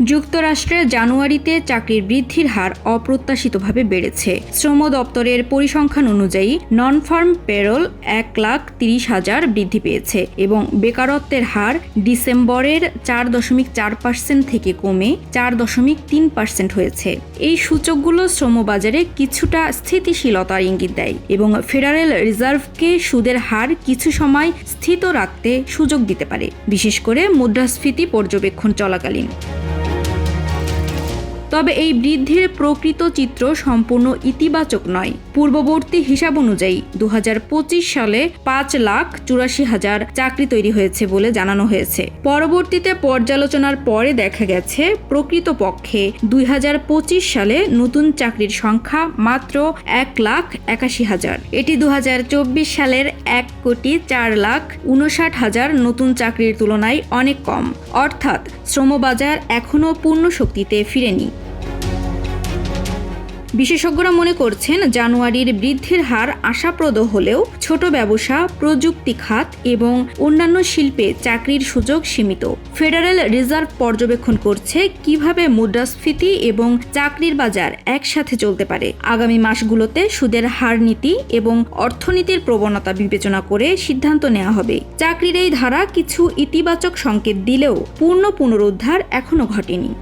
যুক্তরাষ্ট্রে জানুয়ারিতে চাকরির বৃদ্ধির হার অপ্রত্যাশিতভাবে বেড়েছে। শ্রম দপ্তরের পরিসংখ্যান অনুযায়ী নন ফার্ম পেরোল 1,30,000 বৃদ্ধি পেয়েছে এবং বেকারত্বের হার ডিসেম্বরের 4.4% থেকে কমে 4.3% হয়েছে। এই সূচকগুলো শ্রমবাজারে কিছুটা স্থিতিশীলতার ইঙ্গিত দেয় এবং ফেডারেল রিজার্ভকে সুদের হার কিছু সময় স্থিত রাখতে সুযোগ দিতে পারে, বিশেষ করে মুদ্রাস্ফীতি পর্যবেক্ষণ চলাকালীন। তবে এই বৃদ্ধির প্রকৃত চিত্র সম্পূর্ণ ইতিবাচক নয়। পূর্ববর্তী হিসাব অনুযায়ী 2025 সালে 5,84,000 চাকরি তৈরি হয়েছে বলে জানানো হয়েছে। পরবর্তীতে পর্যালোচনার পরে দেখা গেছে প্রকৃতপক্ষে 2025 সালে নতুন চাকরির সংখ্যা মাত্র 1,81,000। এটি 2024 সালের 1,04,59,000 নতুন চাকরির তুলনায় অনেক কম। অর্থাৎ শ্রমবাজার এখনও পূর্ণ শক্তিতে ফিরেনি। বিশেষজ্ঞরা মনে করছেন, জানুয়ারির বৃদ্ধির হার আশাপ্রদ হলেও ছোট ব্যবসা, প্রযুক্তি খাত এবং অন্যান্য শিল্পে চাকরির সুযোগ সীমিত। ফেডারেল রিজার্ভ পর্যবেক্ষণ করছে কিভাবে মুদ্রাস্ফীতি এবং চাকরির বাজার একসাথে চলতে পারে। আগামী মাসগুলোতে সুদের হার নীতি এবং অর্থনীতির প্রবণতা বিবেচনা করে সিদ্ধান্ত নেওয়া হবে। চাকরির এই ধারা কিছু ইতিবাচক সংকেত দিলেও পূর্ণ পুনরুদ্ধার এখনও ঘটেনি।